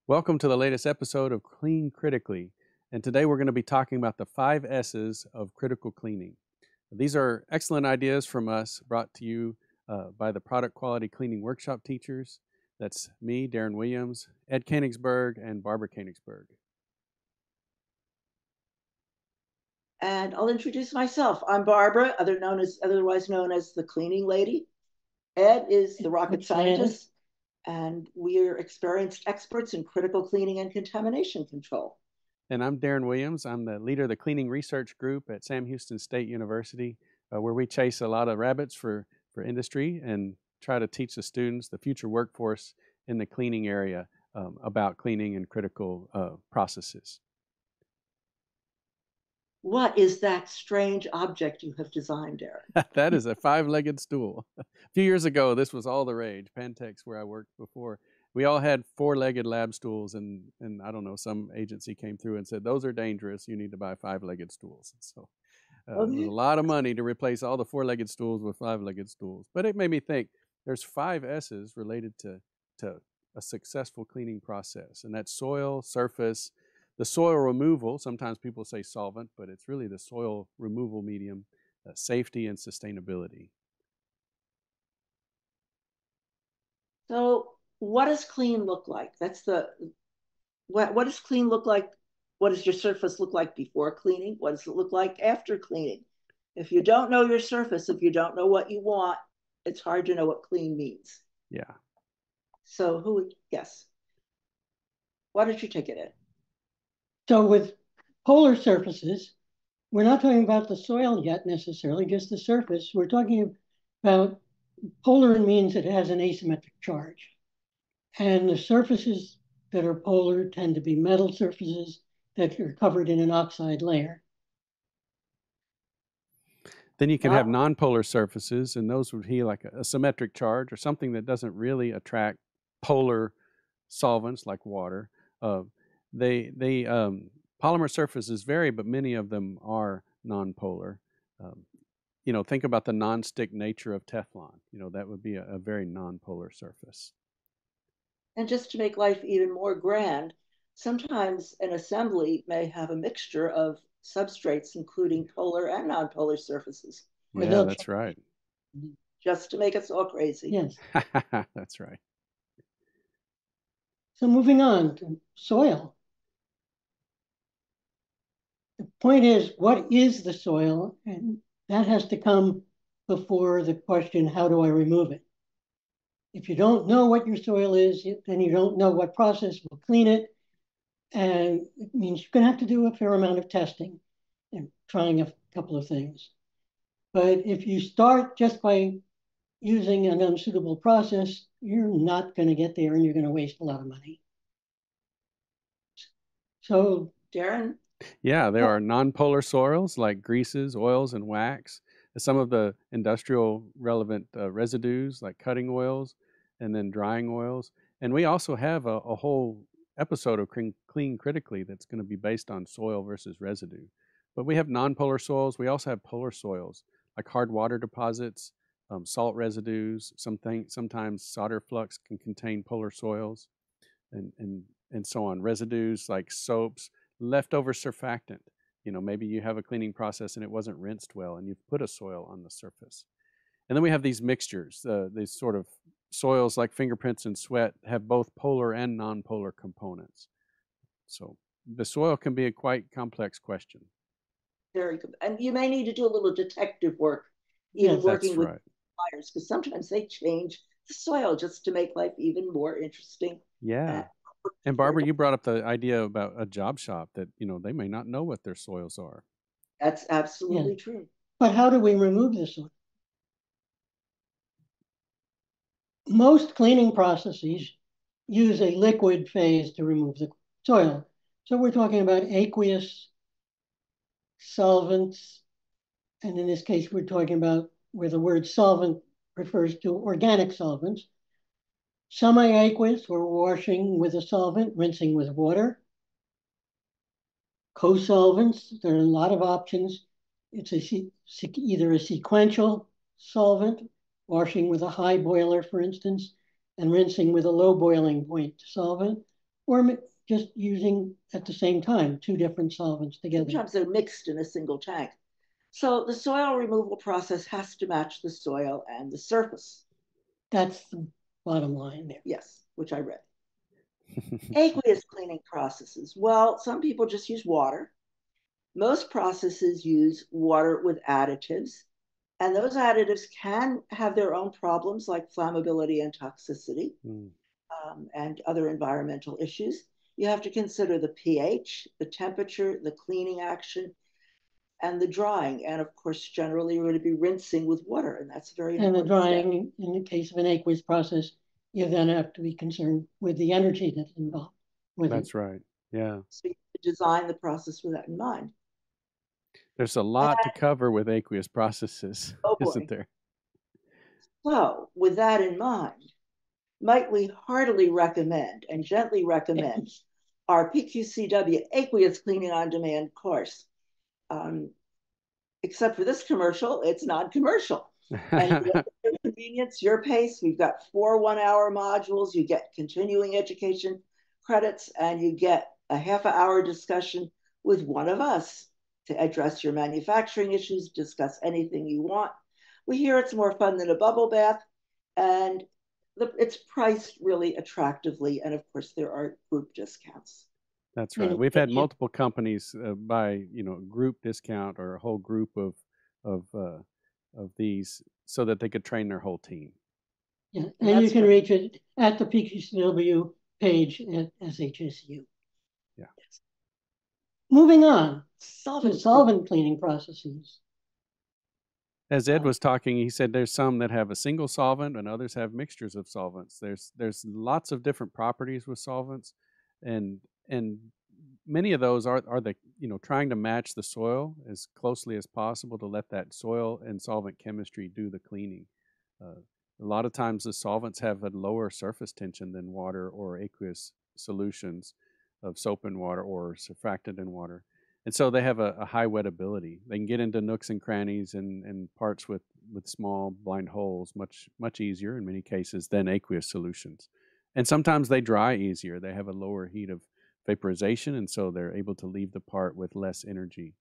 Welcome to the latest episode of Clean Critically. And today we're going to be talking about the 5 S's of critical cleaning. These are excellent ideas from us brought to you by the Product Quality Cleaning Workshop teachers. That's me, Darren Williams, Ed Koenigsberg, and Barbara Koenigsberg. And I'll introduce myself. I'm Barbara, otherwise known as the cleaning lady. Ed is the rocket scientist, and we're experienced experts in critical cleaning and contamination control. And I'm Darren Williams. I'm the leader of the cleaning research group at Sam Houston State University, where we chase a lot of rabbits for industry and try to teach the students, the future workforce in the cleaning area, about cleaning and critical processes. What is that strange object you have designed, Darren? That is a 5-legged stool. A few years ago, this was all the rage. Pantex, where I worked before, we all had 4-legged lab stools, and I don't know, some agency came through and said, those are dangerous. You need to buy 5-legged stools. So it was a lot of money to replace all the 4-legged stools with 5-legged stools. But it made me think there's 5 S's related to a successful cleaning process, and that's soil, surface, the soil removal. Sometimes people say solvent, but it's really the soil removal medium, safety, and sustainability. So what does clean look like? What does clean look like? What does your surface look like before cleaning? What does it look like after cleaning? If you don't know your surface, if you don't know what you want, it's hard to know what clean means. Yeah. So yes. Why don't you take it in? So with polar surfaces, we're not talking about the soil yet necessarily, just the surface. We're talking about polar means it has an asymmetric charge. And the surfaces that are polar tend to be metal surfaces that are covered in an oxide layer. Then you can have nonpolar surfaces, and those would be like a symmetric charge or something that doesn't really attract polar solvents like water. Polymer surfaces vary, but many of them are nonpolar. Think about the non-stick nature of Teflon. That would be a very nonpolar surface. And just to make life even more grand, sometimes an assembly may have a mixture of substrates, including polar and nonpolar surfaces. Yeah, that's right. Just to make us all crazy. Yes. That's right. So moving on to soil. The point is, what is the soil? And that has to come before the question, how do I remove it? If you don't know what your soil is, then you don't know what process will clean it. And it means you're going to have to do a fair amount of testing and trying a couple of things. But if you start just by using an unsuitable process, you're not going to get there and you're going to waste a lot of money. So, Darren? Yeah, there are nonpolar soils like greases, oils, and wax. Some of the industrial relevant residues like cutting oils and then drying oils. And we also have a whole episode of Clean Critically that's going to be based on soil versus residue. But we have nonpolar soils. We also have polar soils like hard water deposits, salt residues. Sometimes solder flux can contain polar soils and so on. Residues like soaps, leftover surfactant. Maybe you have a cleaning process and it wasn't rinsed well and you've put a soil on the surface. And then we have these mixtures, these sort of soils like fingerprints and sweat have both polar and nonpolar components. So the soil can be a quite complex question. Very good. And you may need to do a little detective work, working with suppliers, because sometimes they change the soil just to make life even more interesting. Yeah. And Barbara, you brought up the idea about a job shop that, they may not know what their soils are. That's absolutely true. But how do we remove the soil? Most cleaning processes use a liquid phase to remove the soil. So we're talking about aqueous solvents. And in this case, we're talking about where the word solvent refers to organic solvents. Semi-aqueous, or washing with a solvent, rinsing with water. Co-solvents, there are a lot of options. It's either a sequential solvent, washing with a high boiler, for instance, and rinsing with a low boiling point solvent, or just using at the same time 2 different solvents together? Sometimes they're mixed in a single tank. So the soil removal process has to match the soil and the surface. That's the bottom line there. Yes, which I read. Aqueous cleaning processes. Well, some people just use water. Most processes use water with additives, and those additives can have their own problems like flammability and toxicity, and other environmental issues. You have to consider the pH, the temperature, the cleaning action, and the drying. And of course, generally, you're going to be rinsing with water, and that's very And the important step. drying, in the case of an aqueous process, you then have to be concerned with the energy that's involved with it. That's right. Yeah. So you design the process with that in mind. There's a lot to cover with aqueous processes, Oh isn't boy. there? So, with that in mind, might we heartily recommend and gently recommend our PQCW Aqueous Cleaning on Demand course? Except for this commercial, it's non-commercial. And you get your convenience, your pace. We've got 4 one-hour modules. You get continuing education credits, and you get a half-hour discussion with one of us to address your manufacturing issues, discuss anything you want. We hear it's more fun than a bubble bath, and it's priced really attractively. And of course, there are group discounts. That's right. We've had multiple companies buy, group discount or a whole group of these so that they could train their whole team. Yeah, and you can reach it at the PQCW page at SHSU. Yeah. Moving on to solvent cleaning processes. As Ed was talking, he said there's some that have a single solvent and others have mixtures of solvents. There's lots of different properties with solvents, and many of those are the trying to match the soil as closely as possible to let that soil and solvent chemistry do the cleaning. A lot of times the solvents have a lower surface tension than water or aqueous solutions of soap and water or surfactant and water. And so they have a high wettability. They can get into nooks and crannies and parts with small blind holes much easier in many cases than aqueous solutions. And sometimes they dry easier. They have a lower heat of vaporization, and so they're able to leave the part with less energy.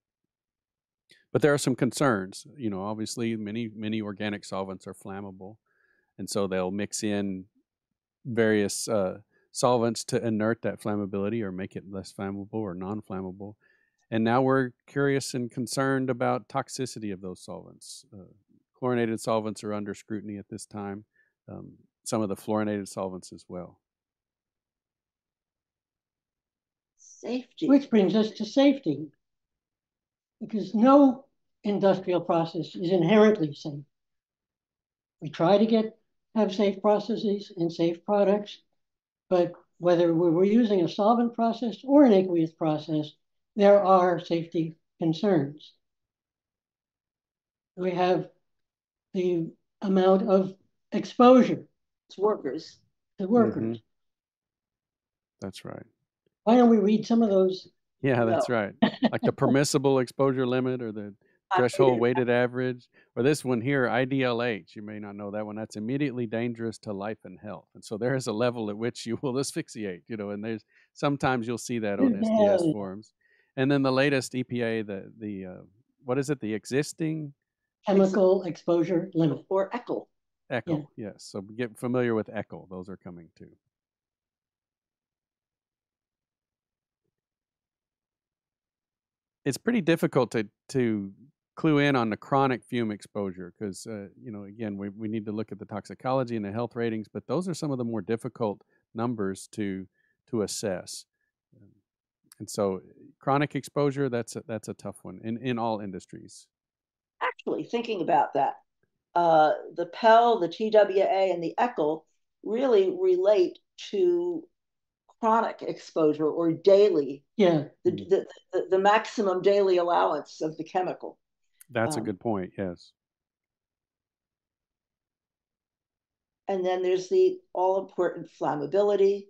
But there are some concerns. Obviously many organic solvents are flammable, and so they'll mix in various solvents to inert that flammability or make it less flammable or non-flammable. And now we're curious and concerned about toxicity of those solvents. Chlorinated solvents are under scrutiny at this time. Some of the fluorinated solvents as well. Safety. Which brings us to safety, because no industrial process is inherently safe. We try to have safe processes and safe products, but whether we're using a solvent process or an aqueous process, there are safety concerns. We have the amount of exposure to workers. Mm-hmm. That's right. Why don't we read some of those? Yeah, that's right. Like the permissible exposure limit or the threshold weighted average, or this one here, IDLH. You may not know that one. That's immediately dangerous to life and health. And so there is a level at which you will asphyxiate, and sometimes you'll see that on SDS forms. And then the latest EPA, the what is it? The existing chemical exposure limit, or ECHL. ECHL, yes. So get familiar with ECHL. Those are coming too. It's pretty difficult to clue in on the chronic fume exposure because, again, we need to look at the toxicology and the health ratings, but those are some of the more difficult numbers to assess. And so chronic exposure, that's a tough one in all industries. Actually, thinking about that, the PEL, the TWA, and the ECHL really relate to chronic exposure or daily, the maximum daily allowance of the chemical. That's a good point, yes. And then there's the all-important flammability.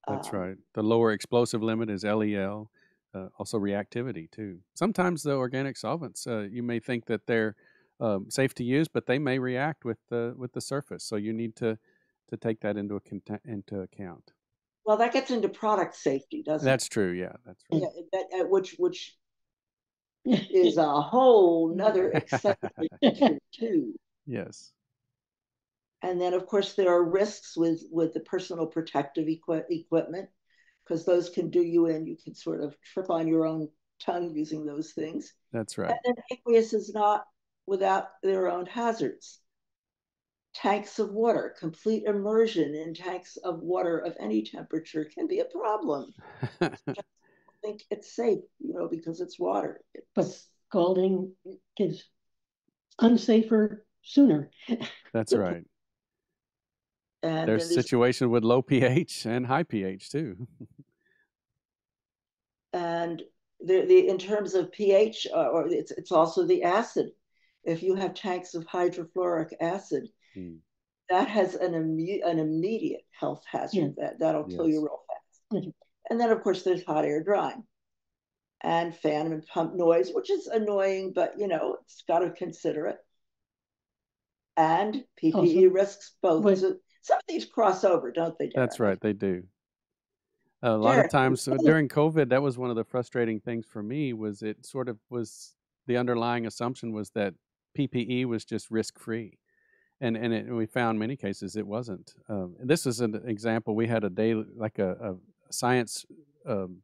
That's right. The lower explosive limit is LEL. Also reactivity, too. Sometimes the organic solvents, you may think that they're safe to use, but they may react with the surface. So you need to take that into account. Well, that gets into product safety, doesn't it? That's true. Yeah, that's right. Yeah, which is a whole nother exciting issue too. Yes, And then, of course, there are risks with the personal protective equipment because those can do you in. You can sort of trip on your own tongue using those things. that's And right. then aqueous is not without their own hazards. Tanks of water, complete immersion in tanks of water of any temperature can be a problem. I think it's safe, because it's water. But scalding is unsafer sooner. That's right. And There's then there's situations with low pH and high pH too. and the in terms of pH, or it's also the acid. If you have tanks of hydrofluoric acid, Mm, that has an immediate health hazard that'll kill you yes, real fast. And then, of course, there's hot air drying and fan and pump noise, which is annoying, but it's got to consider it. And PPE Also, risks both. but So some of these cross over, don't they, that's Darren? right. They do. A lot of Darren, times during COVID, that was one of the frustrating things for me. Was it sort of was the underlying assumption was that PPE was just risk free, and we found many cases it wasn't. This is an example. We had a day like a science um,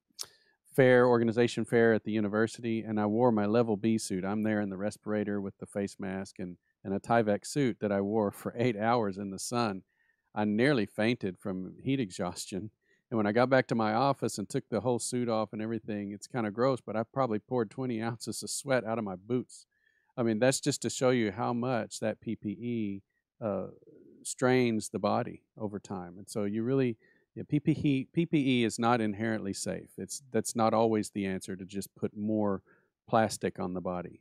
fair, organization fair at the university, and I wore my level B suit. I'm there in the respirator with the face mask and a Tyvek suit that I wore for 8 hours in the sun. I nearly fainted from heat exhaustion. And when I got back to my office and took the whole suit off and everything, it's kind of gross, but I probably poured 20 ounces of sweat out of my boots. I mean, that's just to show you how much that PPE uh, strains the body over time. And so you really, yeah, PPE is not inherently safe. That's not always the answer to just put more plastic on the body.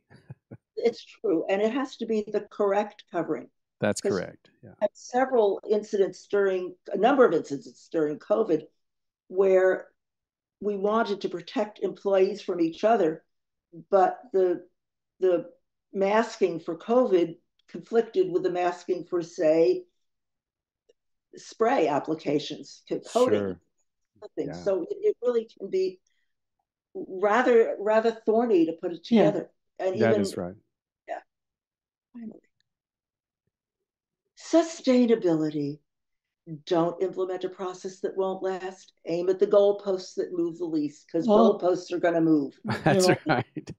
it's true. And it has to be the correct covering. That's Because correct. Yeah. I had a number of incidents during COVID where we wanted to protect employees from each other, but the masking for COVID conflicted with the masking for, say, spray applications, coating Sure. things. Yeah. So it really can be rather thorny to put it yeah, together. And That even is right. yeah, finally. Sustainability. Don't implement a process that won't last. Aim at the goalposts that move the least, because well, goalposts are going to move. That's they're right.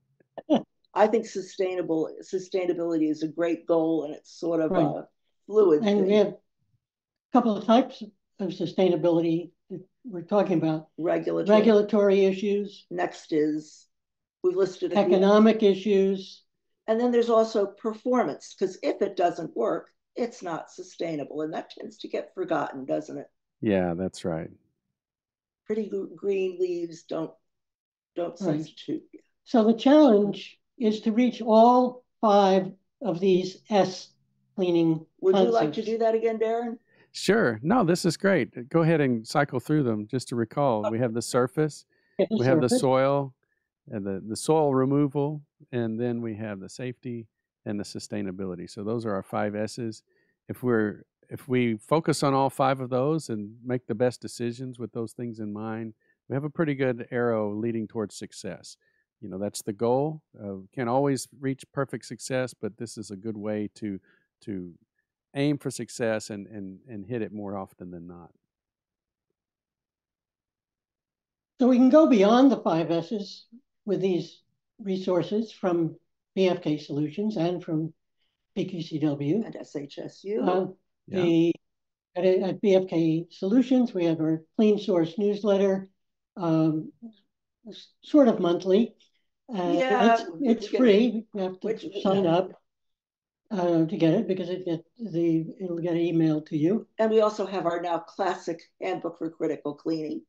I think sustainability is a great goal, and it's sort of right. a fluid And we thing. have a couple of types of sustainability that we're talking about. Regulatory. Regulatory issues, Next is we've listed a few, economic issues. and then there's also performance, because if it doesn't work, it's not sustainable, and that tends to get forgotten, doesn't it? Yeah, that's right. Pretty green leaves don't Right. substitute. So the challenge is to reach all 5 of these S cleaning Would you like to concepts. do that again, Darren? Sure. No, this is great. Go ahead and cycle through them just to recall. We have the surface, Get the we have the surface. soil, and the soil removal, and then we have the safety and the sustainability. So those are our 5 S's. If we focus on all 5 of those and make the best decisions with those things in mind, we have a pretty good arrow leading towards success. That's the goal. Can't always reach perfect success, but this is a good way to aim for success and hit it more often than not. So we can go beyond the 5 S's with these resources from BFK Solutions and from PQCW. And SHSU. Yeah. At BFK Solutions, we have our Clean Source newsletter, sort of monthly. Yeah, it's free. You have to sign up to get it because it'll get emailed to you. And we also have our now classic handbook for critical cleaning.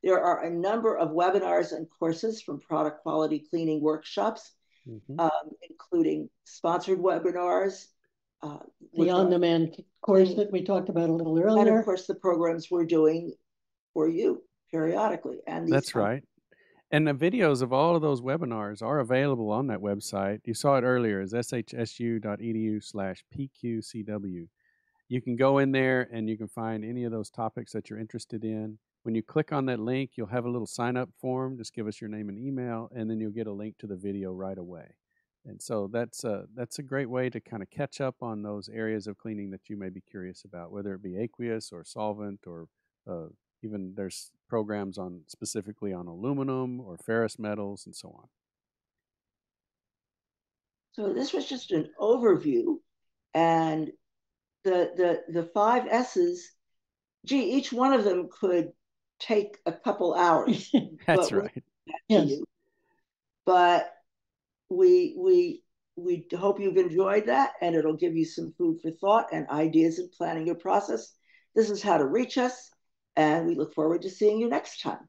There are a number of webinars and courses from product quality cleaning workshops, including sponsored webinars. The on-demand course that we talked about a little earlier. And of course, the programs we're doing for you periodically. And That's right. And the videos of all of those webinars are available on that website. You saw it earlier as shsu.edu/PQCW. You can go in there and you can find any of those topics that you're interested in. When you click on that link, you'll have a little sign up form. Just give us your name and email, and then you'll get a link to the video right away. And so that's a great way to kind of catch up on those areas of cleaning that you may be curious about, whether it be aqueous or solvent, or uh, even there's programs on specifically on aluminum or ferrous metals and so on. So this was just an overview, and the five S's. Gee, each one of them could take a couple hours, That's but right. Yes. but we hope you've enjoyed that, and it'll give you some food for thought and ideas in planning your process. This is how to reach us, and we look forward to seeing you next time.